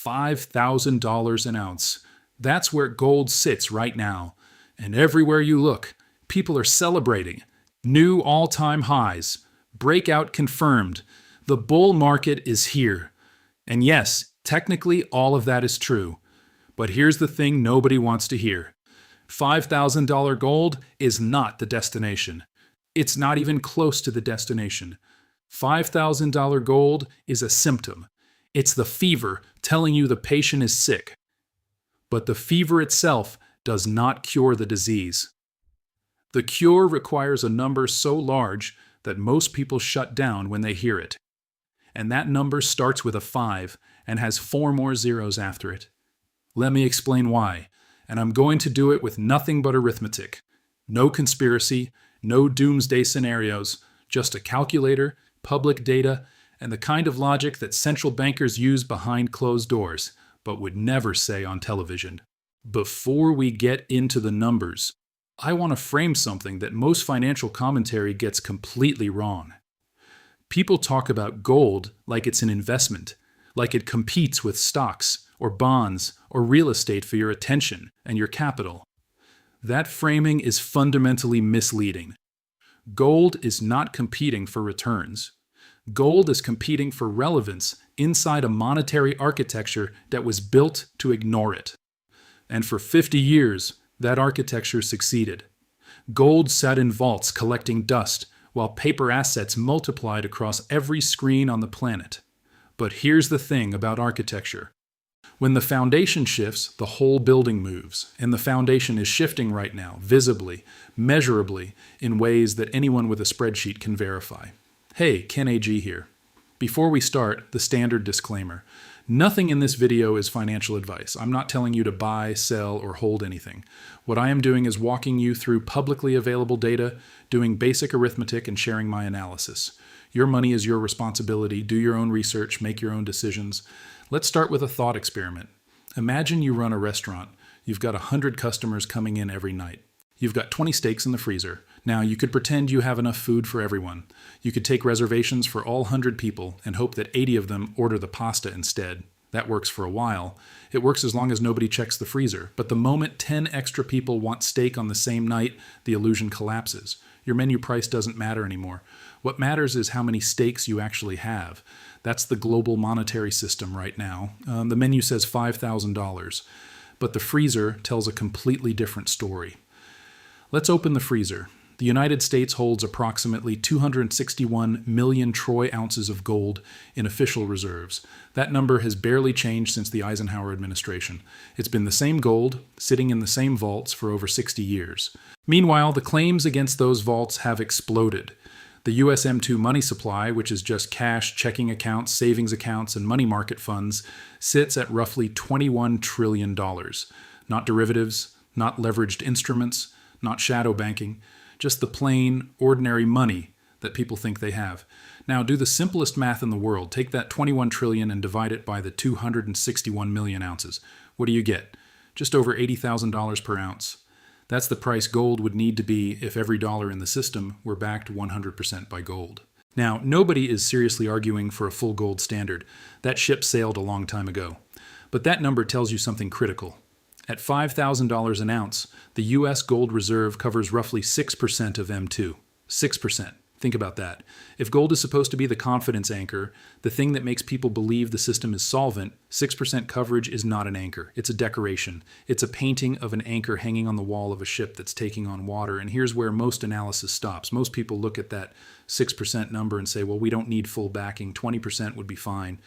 $5,000 an ounce. That's where gold sits right now. And everywhere you look, people are celebrating. New all-time highs. Breakout confirmed. The bull market is here. And yes, technically all of that is true. But here's the thing nobody wants to hear. $5,000 gold is not the destination. It's not even close to the destination. $5,000 gold is a symptom. It's the fever telling you the patient is sick. But the fever itself does not cure the disease. The cure requires a number so large that most people shut down when they hear it. And that number starts with a 5 and has 4 more zeros after it. Let me explain why, and I'm going to do it with nothing but arithmetic. No conspiracy, no doomsday scenarios, just a calculator, public data, and the kind of logic that central bankers use behind closed doors, but would never say on television. Before we get into the numbers, I want to frame something that most financial commentary gets completely wrong. People talk about gold like it's an investment, like it competes with stocks or bonds or real estate for your attention and your capital. That framing is fundamentally misleading. Gold is not competing for returns. Gold is competing for relevance inside a monetary architecture that was built to ignore it. And for 50 years, that architecture succeeded. Gold sat in vaults collecting dust, while paper assets multiplied across every screen on the planet. But here's the thing about architecture. When the foundation shifts, the whole building moves, and the foundation is shifting right now, visibly, measurably, in ways that anyone with a spreadsheet can verify. Hey, Ken AG here. Before we start, the standard disclaimer. Nothing in this video is financial advice. I'm not telling you to buy, sell, or hold anything. What I am doing is walking you through publicly available data, doing basic arithmetic, and sharing my analysis. Your money is your responsibility. Do your own research, make your own decisions. Let's start with a thought experiment. Imagine you run a restaurant. You've got 100 customers coming in every night. You've got 20 steaks in the freezer. Now, you could pretend you have enough food for everyone. You could take reservations for all 100 people and hope that 80 of them order the pasta instead. That works for a while. It works as long as nobody checks the freezer. But the moment 10 extra people want steak on the same night, the illusion collapses. Your menu price doesn't matter anymore. What matters is how many steaks you actually have. That's the global monetary system right now. The menu says $5,000, but the freezer tells a completely different story. Let's open the freezer. The United States holds approximately 261 million troy ounces of gold in official reserves. That number has barely changed since the Eisenhower administration. It's been the same gold, sitting in the same vaults for over 60 years. Meanwhile, the claims against those vaults have exploded. The US M2 money supply, which is just cash, checking accounts, savings accounts, and money market funds, sits at roughly $21 trillion. Not derivatives, not leveraged instruments, not shadow banking, just the plain, ordinary money that people think they have. Now, do the simplest math in the world. Take that 21 trillion and divide it by the 261 million ounces. What do you get? Just over $80,000 per ounce. That's the price gold would need to be if every dollar in the system were backed 100% by gold. Now, nobody is seriously arguing for a full gold standard. That ship sailed a long time ago. But that number tells you something critical. At $5,000 an ounce, the U.S. gold reserve covers roughly 6% of M2. 6%. Think about that. If gold is supposed to be the confidence anchor, the thing that makes people believe the system is solvent, 6% coverage is not an anchor. It's a decoration. It's a painting of an anchor hanging on the wall of a ship that's taking on water. And here's where most analysis stops. Most people look at that 6% number and say, well, we don't need full backing. 20% would be fine.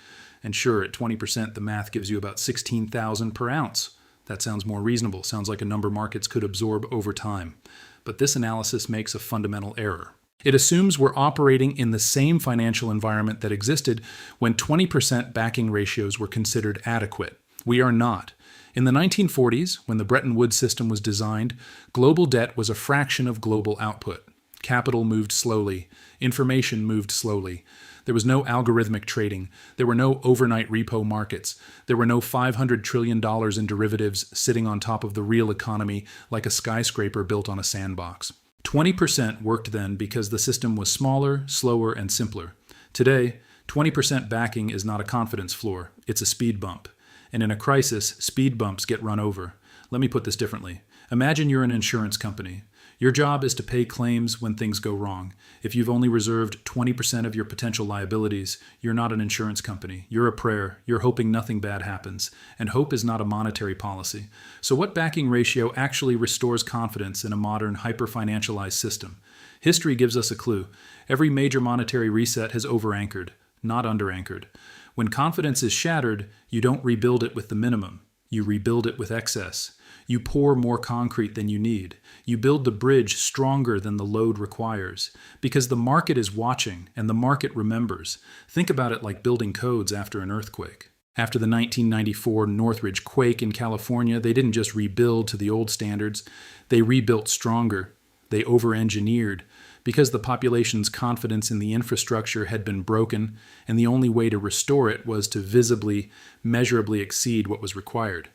And sure, at 20%, the math gives you about 16,000 per ounce. That sounds more reasonable. Sounds like a number markets could absorb over time. But this analysis makes a fundamental error. It assumes we're operating in the same financial environment that existed when 20% backing ratios were considered adequate. We are not. In the 1940s, when the Bretton Woods system was designed, global debt was a fraction of global output. Capital moved slowly. Information moved slowly. There was no algorithmic trading. There were no overnight repo markets. There were no $500 trillion in derivatives sitting on top of the real economy like a skyscraper built on a sandbox. 20% worked then because the system was smaller, slower, and simpler. Today, 20% backing is not a confidence floor. It's a speed bump. And in a crisis, speed bumps get run over. Let me put this differently. Imagine you're an insurance company. Your job is to pay claims when things go wrong. If you've only reserved 20% of your potential liabilities, you're not an insurance company. You're a prayer. You're hoping nothing bad happens. And hope is not a monetary policy. So what backing ratio actually restores confidence in a modern, hyper-financialized system? History gives us a clue. Every major monetary reset has over-anchored, not under-anchored. When confidence is shattered, you don't rebuild it with the minimum. You rebuild it with excess. You pour more concrete than you need. You build the bridge stronger than the load requires. Because the market is watching and the market remembers. Think about it like building codes after an earthquake. After the 1994 Northridge quake in California, they didn't just rebuild to the old standards. They rebuilt stronger. They over-engineered. Because the population's confidence in the infrastructure had been broken, and the only way to restore it was to visibly, measurably exceed what was required.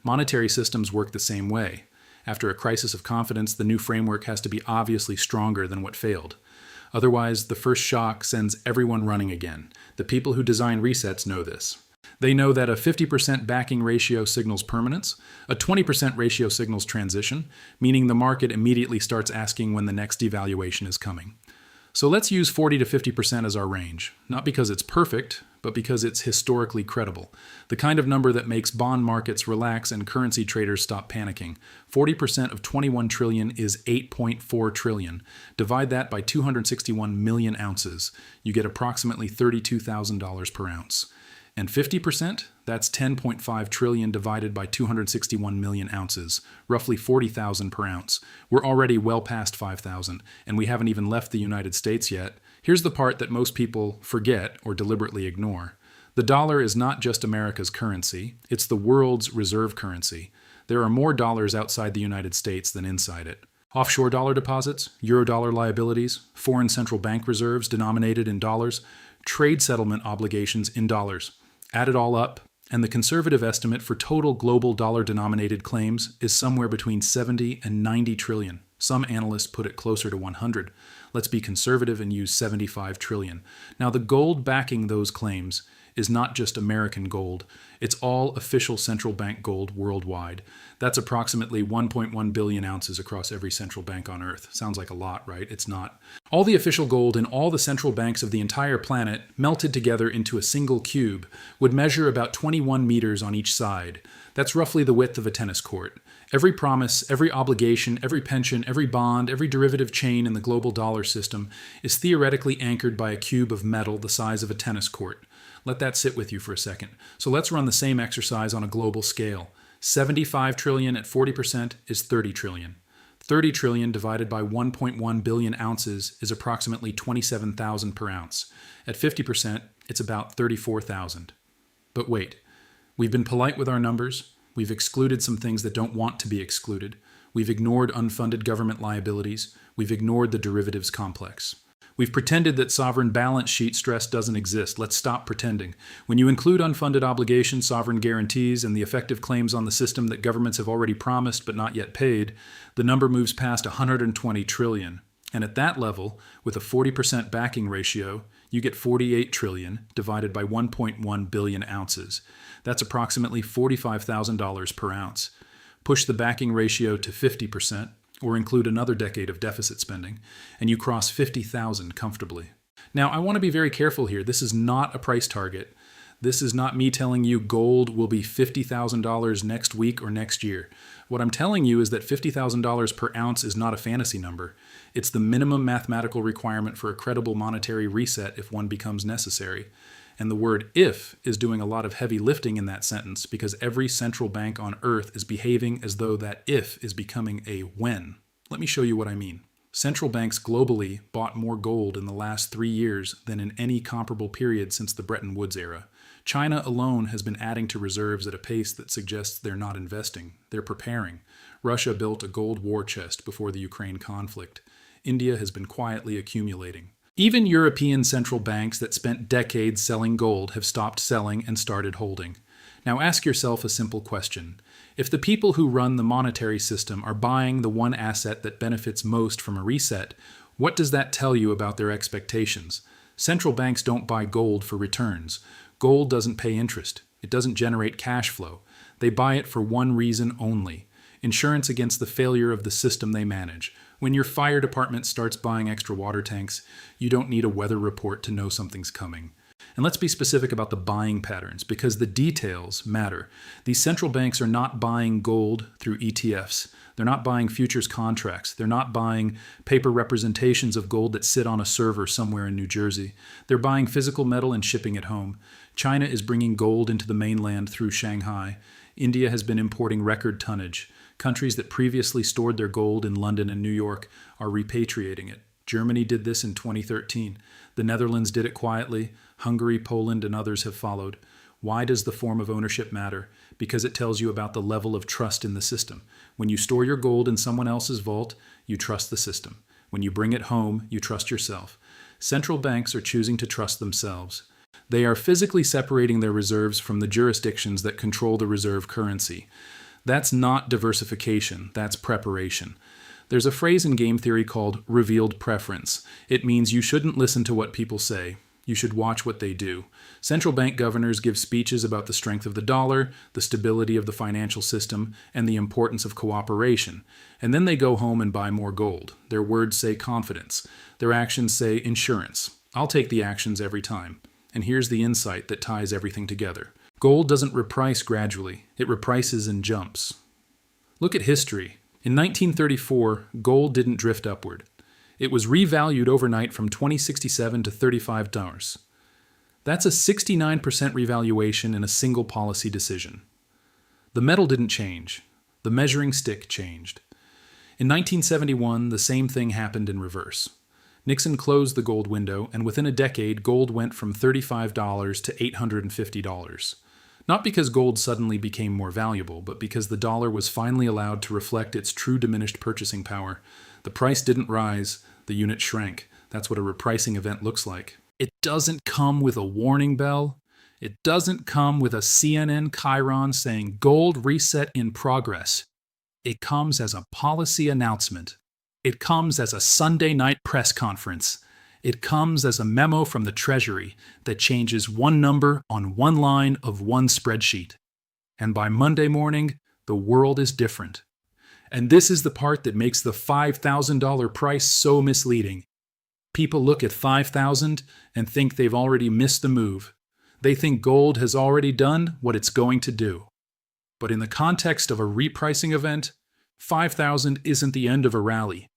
Monetary systems work the same way. After a crisis of confidence, the new framework has to be obviously stronger than what failed. Otherwise, the first shock sends everyone running again. The people who design resets know this. They know that a 50% backing ratio signals permanence, a 20% ratio signals transition, meaning the market immediately starts asking when the next devaluation is coming. So let's use 40 to 50% as our range, not because it's perfect, but because it's historically credible. The kind of number that makes bond markets relax and currency traders stop panicking. 40% of 21 trillion is 8.4 trillion. Divide that by 261 million ounces. You get approximately $32,000 per ounce. And 50%, that's 10.5 trillion divided by 261 million ounces, roughly 40,000 per ounce. We're already well past 5,000, and we haven't even left the United States yet. Here's the part that most people forget or deliberately ignore. The dollar is not just America's currency, it's the world's reserve currency. There are more dollars outside the United States than inside it. Offshore dollar deposits, eurodollar liabilities, foreign central bank reserves denominated in dollars, trade settlement obligations in dollars. Add it all up, and the conservative estimate for total global dollar-denominated claims is somewhere between 70 and 90 trillion. Some analysts put it closer to 100. Let's be conservative and use 75 trillion. Now, the gold backing those claims is not just American gold. It's all official central bank gold worldwide. That's approximately 1.1 billion ounces across every central bank on Earth. Sounds like a lot, right? It's not. All the official gold in all the central banks of the entire planet melted together into a single cube would measure about 21 meters on each side. That's roughly the width of a tennis court. Every promise, every obligation, every pension, every bond, every derivative chain in the global dollar system is theoretically anchored by a cube of metal the size of a tennis court. Let that sit with you for a second. So let's run the same exercise on a global scale. 75 trillion at 40% is 30 trillion. 30 trillion divided by 1.1 billion ounces is approximately 27,000 per ounce. At 50%, it's about 34,000. But wait, we've been polite with our numbers. We've excluded some things that don't want to be excluded. We've ignored unfunded government liabilities. We've ignored the derivatives complex. We've pretended that sovereign balance sheet stress doesn't exist. Let's stop pretending. When you include unfunded obligations, sovereign guarantees, and the effective claims on the system that governments have already promised but not yet paid, the number moves past 120 trillion. And at that level, with a 40% backing ratio, you get 48 trillion divided by 1.1 billion ounces. That's approximately $45,000 per ounce. Push the backing ratio to 50%, or include another decade of deficit spending, and you cross 50,000 comfortably. Now, I want to be very careful here. This is not a price target. This is not me telling you gold will be $50,000 next week or next year. What I'm telling you is that $50,000 per ounce is not a fantasy number. It's the minimum mathematical requirement for a credible monetary reset if one becomes necessary. And the word if is doing a lot of heavy lifting in that sentence because every central bank on Earth is behaving as though that if is becoming a when. Let me show you what I mean. Central banks globally bought more gold in the last 3 years than in any comparable period since the Bretton Woods era. China alone has been adding to reserves at a pace that suggests they're not investing. They're preparing. Russia built a gold war chest before the Ukraine conflict. India has been quietly accumulating. Even European central banks that spent decades selling gold have stopped selling and started holding. Now ask yourself a simple question. If the people who run the monetary system are buying the one asset that benefits most from a reset, what does that tell you about their expectations? Central banks don't buy gold for returns. Gold doesn't pay interest. It doesn't generate cash flow. They buy it for one reason only: insurance against the failure of the system they manage. When your fire department starts buying extra water tanks, you don't need a weather report to know something's coming. And let's be specific about the buying patterns, because the details matter. These central banks are not buying gold through ETFs. They're not buying futures contracts. They're not buying paper representations of gold that sit on a server somewhere in New Jersey. They're buying physical metal and shipping it home. China is bringing gold into the mainland through Shanghai. India has been importing record tonnage. Countries that previously stored their gold in London and New York are repatriating it. Germany did this in 2013. The Netherlands did it quietly. Hungary, Poland, and others have followed. Why does the form of ownership matter? Because it tells you about the level of trust in the system. When you store your gold in someone else's vault, you trust the system. When you bring it home, you trust yourself. Central banks are choosing to trust themselves. They are physically separating their reserves from the jurisdictions that control the reserve currency. That's not diversification, that's preparation. There's a phrase in game theory called revealed preference. It means you shouldn't listen to what people say. You should watch what they do. Central bank governors give speeches about the strength of the dollar, the stability of the financial system, and the importance of cooperation. And then they go home and buy more gold. Their words say confidence. Their actions say insurance. I'll take the actions every time. And here's the insight that ties everything together. Gold doesn't reprice gradually. It reprices in jumps. Look at history. In 1934, gold didn't drift upward. It was revalued overnight from $20.67 to $35. That's a 69% revaluation in a single policy decision. The metal didn't change. The measuring stick changed. In 1971, the same thing happened in reverse. Nixon closed the gold window, and within a decade, gold went from $35 to $850. Not because gold suddenly became more valuable, but because the dollar was finally allowed to reflect its true diminished purchasing power. The price didn't rise, the unit shrank. That's what a repricing event looks like. It doesn't come with a warning bell. It doesn't come with a CNN chyron saying gold reset in progress. It comes as a policy announcement. It comes as a Sunday night press conference. It comes as a memo from the Treasury that changes one number on one line of one spreadsheet. And by Monday morning, the world is different. And this is the part that makes the $5,000 price so misleading. People look at $5,000 and think they've already missed the move. They think gold has already done what it's going to do. But in the context of a repricing event, $5,000 isn't the end of a rally.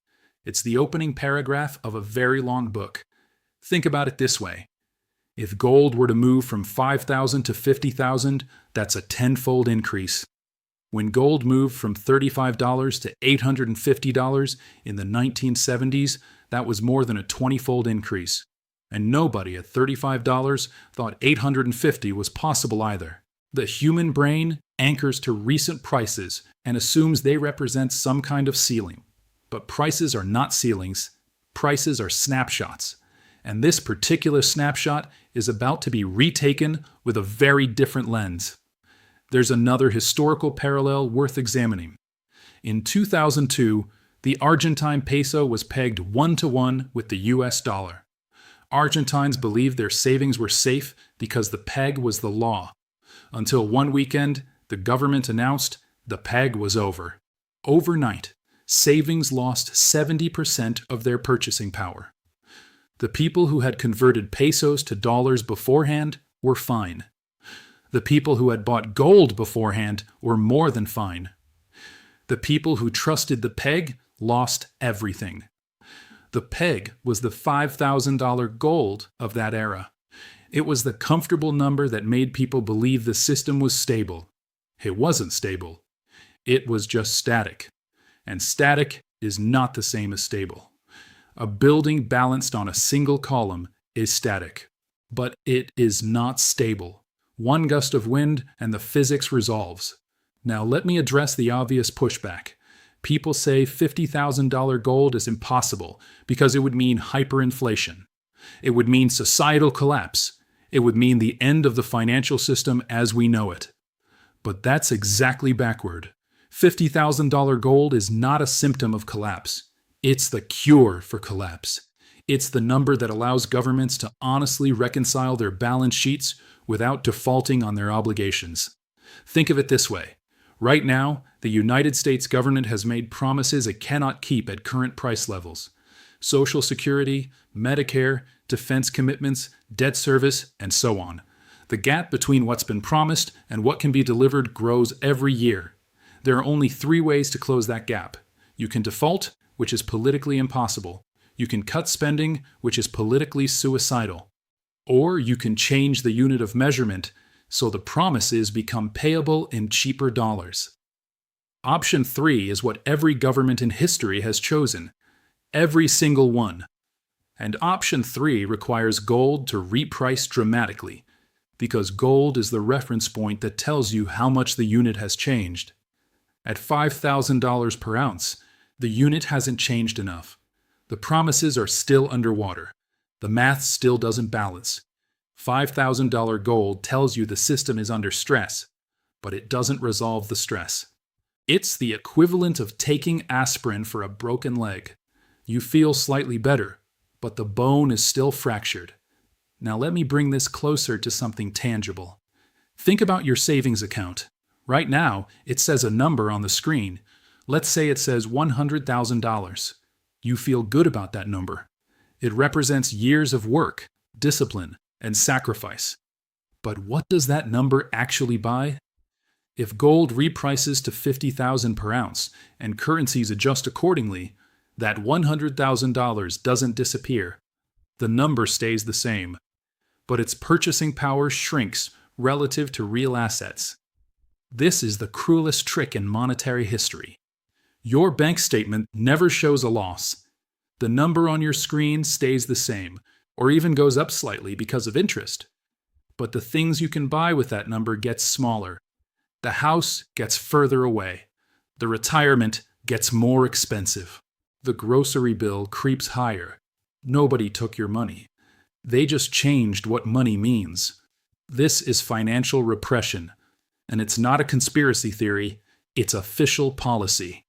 It's the opening paragraph of a very long book. Think about it this way. If gold were to move from $5,000 to $50,000, that's a tenfold increase. When gold moved from $35 to $850 in the 1970s, that was more than a 20-fold increase. And nobody at $35 thought $850 was possible either. The human brain anchors to recent prices and assumes they represent some kind of ceiling. But prices are not ceilings. Prices are snapshots. And this particular snapshot is about to be retaken with a very different lens. There's another historical parallel worth examining. In 2002, the Argentine peso was pegged 1-to-1 with the US dollar. Argentines believed their savings were safe because the peg was the law. Until one weekend, the government announced the peg was over. Overnight, savings lost 70% of their purchasing power. The people who had converted pesos to dollars beforehand were fine. The people who had bought gold beforehand were more than fine. The people who trusted the peg lost everything. The peg was the $5,000 gold of that era. It was the comfortable number that made people believe the system was stable. It wasn't stable. It was just static. And static is not the same as stable. A building balanced on a single column is static, but it is not stable. One gust of wind and the physics resolves. Now let me address the obvious pushback. People say $50,000 gold is impossible because it would mean hyperinflation. It would mean societal collapse. It would mean the end of the financial system as we know it. But that's exactly backward. $50,000 gold is not a symptom of collapse. It's the cure for collapse. It's the number that allows governments to honestly reconcile their balance sheets without defaulting on their obligations. Think of it this way. Right now, the United States government has made promises it cannot keep at current price levels. Social Security, Medicare, defense commitments, debt service, and so on. The gap between what's been promised and what can be delivered grows every year. There are only 3 ways to close that gap. You can default, which is politically impossible. You can cut spending, which is politically suicidal. Or you can change the unit of measurement so the promises become payable in cheaper dollars. Option 3 is what every government in history has chosen. Every single one. And option 3 requires gold to reprice dramatically, because gold is the reference point that tells you how much the unit has changed. At $5,000 per ounce, the unit hasn't changed enough. The promises are still underwater. The math still doesn't balance. $5,000 gold tells you the system is under stress, but it doesn't resolve the stress. It's the equivalent of taking aspirin for a broken leg. You feel slightly better, but the bone is still fractured. Now let me bring this closer to something tangible. Think about your savings account. Right now, it says a number on the screen. Let's say it says $100,000. You feel good about that number. It represents years of work, discipline, and sacrifice. But what does that number actually buy? If gold reprices to $50,000 per ounce and currencies adjust accordingly, that $100,000 doesn't disappear. The number stays the same, but its purchasing power shrinks relative to real assets. This is the cruelest trick in monetary history. Your bank statement never shows a loss. The number on your screen stays the same, or even goes up slightly because of interest. But the things you can buy with that number get smaller. The house gets further away. The retirement gets more expensive. The grocery bill creeps higher. Nobody took your money. They just changed what money means. This is financial repression, and it's not a conspiracy theory, it's official policy.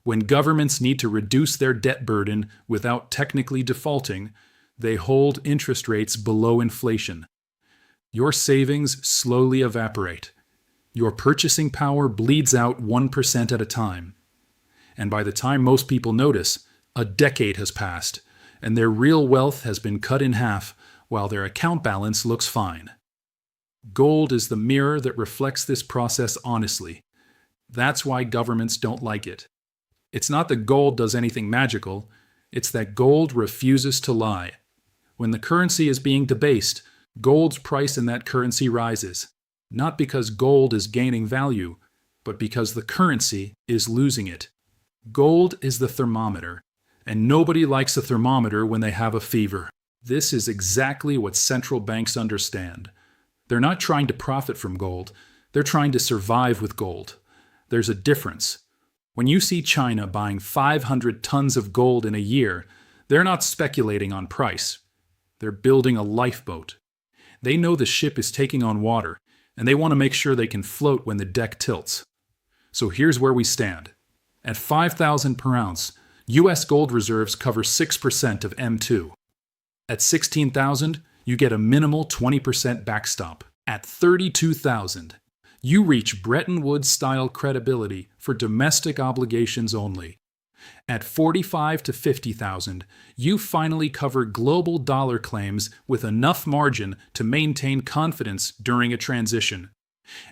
When governments need to reduce their debt burden without technically defaulting, they hold interest rates below inflation. Your savings slowly evaporate. Your purchasing power bleeds out 1% at a time. And by the time most people notice, a decade has passed, and their real wealth has been cut in half while their account balance looks fine. Gold is the mirror that reflects this process honestly. That's why governments don't like it. It's not that gold does anything magical, it's that gold refuses to lie. When the currency is being debased, gold's price in that currency rises, not because gold is gaining value, but because the currency is losing it. Gold is the thermometer, and nobody likes a thermometer when they have a fever. This is exactly what central banks understand. They're not trying to profit from gold, they're trying to survive with gold. There's a difference. When you see China buying 500 tons of gold in a year, they're not speculating on price. They're building a lifeboat. They know the ship is taking on water, and they want to make sure they can float when the deck tilts. So here's where we stand. At $5,000 per ounce, U.S. gold reserves cover 6% of M2. At $16,000, you get a minimal 20% backstop. At $32,000, you reach Bretton Woods-style credibility for domestic obligations only. At $45,000 to $50,000, you finally cover global dollar claims with enough margin to maintain confidence during a transition.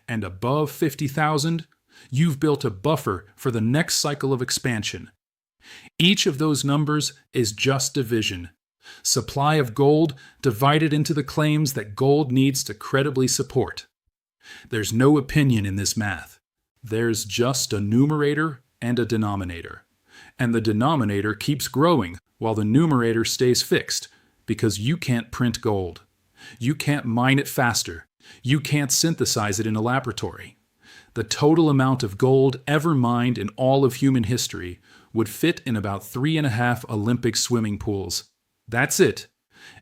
And above $50,000, you've built a buffer for the next cycle of expansion. Each of those numbers is just division. Supply of gold divided into the claims that gold needs to credibly support. There's no opinion in this math. There's just a numerator and a denominator. And the denominator keeps growing while the numerator stays fixed, because you can't print gold. You can't mine it faster. You can't synthesize it in a laboratory. The total amount of gold ever mined in all of human history would fit in about 3.5 Olympic swimming pools. That's it.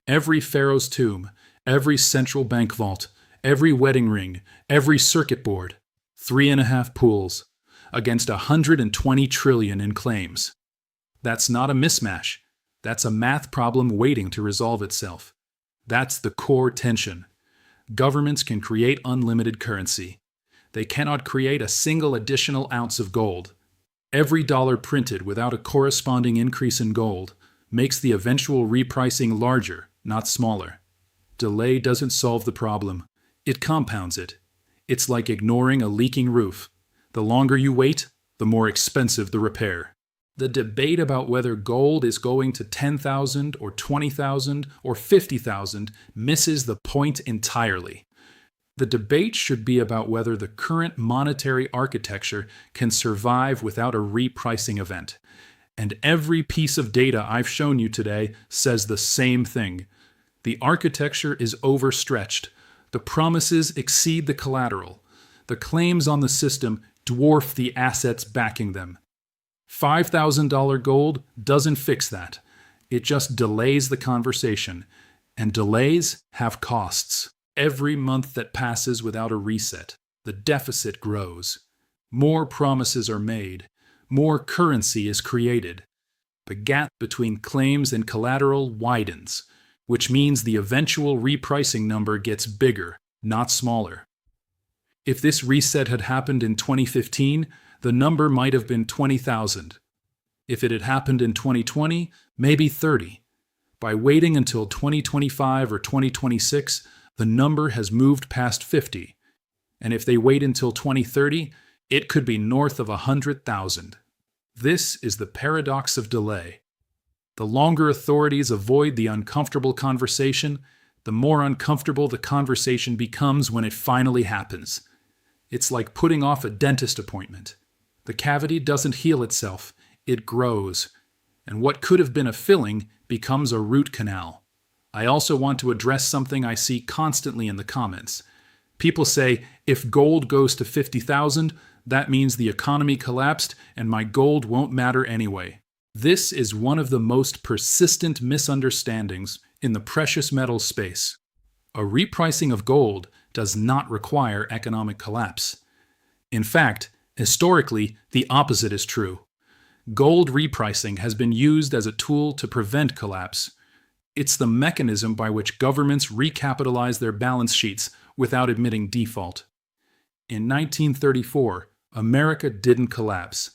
Every pharaoh's tomb, every central bank vault, every wedding ring, every circuit board, 3.5 pools, against 120 trillion in claims. That's not a mismatch. That's a math problem waiting to resolve itself. That's the core tension. Governments can create unlimited currency. They cannot create a single additional ounce of gold. Every dollar printed without a corresponding increase in gold makes the eventual repricing larger, not smaller. Delay doesn't solve the problem. It compounds it. It's like ignoring a leaking roof. The longer you wait, the more expensive the repair. The debate about whether gold is going to 10,000 or 20,000 or 50,000 misses the point entirely. The debate should be about whether the current monetary architecture can survive without a repricing event. And every piece of data I've shown you today says the same thing. The architecture is overstretched. The promises exceed the collateral. The claims on the system dwarf the assets backing them. $5,000 gold doesn't fix that. It just delays the conversation. And delays have costs. Every month that passes without a reset, the deficit grows. More promises are made. More currency is created. The gap between claims and collateral widens, which means the eventual repricing number gets bigger, not smaller. If this reset had happened in 2015, the number might have been 20,000. If it had happened in 2020, maybe 30. By waiting until 2025 or 2026, the number has moved past 50. And if they wait until 2030, it could be north of 100,000. This is the paradox of delay. The longer authorities avoid the uncomfortable conversation, the more uncomfortable the conversation becomes when it finally happens. It's like putting off a dentist appointment. The cavity doesn't heal itself, it grows. And what could have been a filling becomes a root canal. I also want to address something I see constantly in the comments. People say, if gold goes to 50,000, that means the economy collapsed and my gold won't matter anyway. This is one of the most persistent misunderstandings in the precious metals space. A repricing of gold does not require economic collapse. In fact, historically, the opposite is true. Gold repricing has been used as a tool to prevent collapse. It's the mechanism by which governments recapitalize their balance sheets without admitting default. In 1934, America didn't collapse.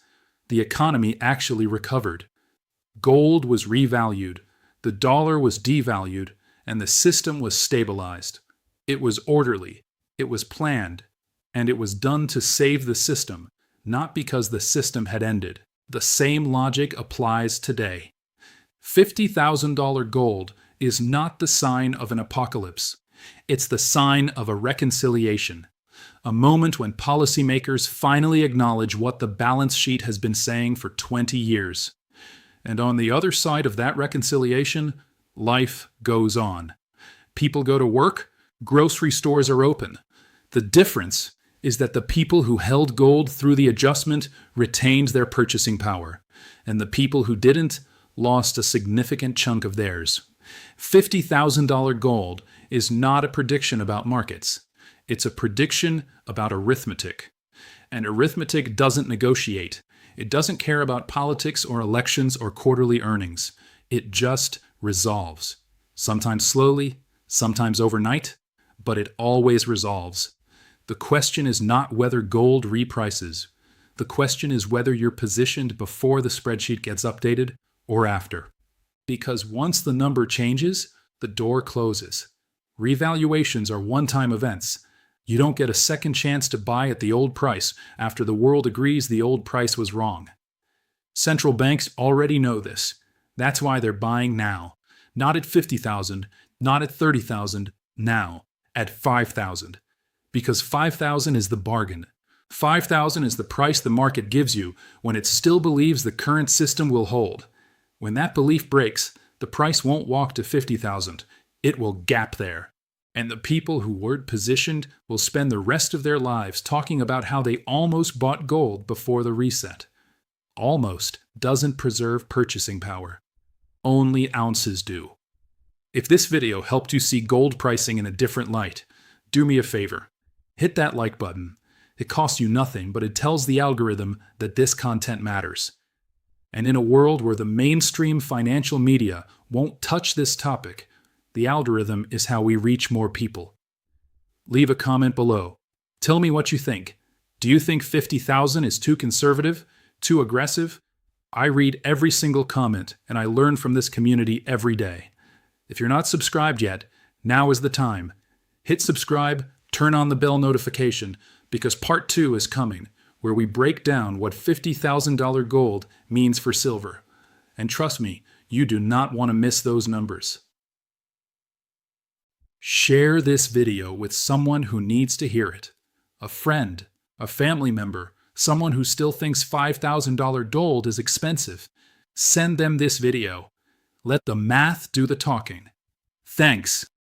The economy actually recovered. Gold was revalued, the dollar was devalued, and the system was stabilized. It was orderly, it was planned, and it was done to save the system, not because the system had ended. The same logic applies today. $50,000 gold is not the sign of an apocalypse. It's the sign of a reconciliation, a moment when policymakers finally acknowledge what the balance sheet has been saying for 20 years. And on the other side of that reconciliation, life goes on. People go to work, grocery stores are open. The difference is that the people who held gold through the adjustment retained their purchasing power, and the people who didn't lost a significant chunk of theirs. $50,000 gold is not a prediction about markets. It's a prediction about arithmetic. And arithmetic doesn't negotiate. It doesn't care about politics or elections or quarterly earnings. It just resolves. Sometimes slowly, sometimes overnight, but it always resolves. The question is not whether gold reprices. The question is whether you're positioned before the spreadsheet gets updated or after. Because once the number changes, the door closes. Revaluations are one-time events. You don't get a second chance to buy at the old price after the world agrees the old price was wrong. Central banks already know this. That's why they're buying now. Not at 50,000, not at 30,000, now, at 5,000. Because 5,000 is the bargain. 5,000 is the price the market gives you when it still believes the current system will hold. When that belief breaks, the price won't walk to 50,000. It will gap there. And the people who weren't positioned will spend the rest of their lives talking about how they almost bought gold before the reset. Almost doesn't preserve purchasing power. Only ounces do. If this video helped you see gold pricing in a different light, do me a favor. Hit that like button. It costs you nothing, but it tells the algorithm that this content matters. And in a world where the mainstream financial media won't touch this topic, the algorithm is how we reach more people. Leave a comment below. Tell me what you think. Do you think 50,000 is too conservative? Too aggressive? I read every single comment and I learn from this community every day. If you're not subscribed yet, now is the time. Hit subscribe, turn on the bell notification, because part 2 is coming, where we break down what $50,000 gold means for silver. And trust me, you do not want to miss those numbers. Share this video with someone who needs to hear it. A friend, a family member, someone who still thinks $5,000 gold is expensive. Send them this video. Let the math do the talking. Thanks.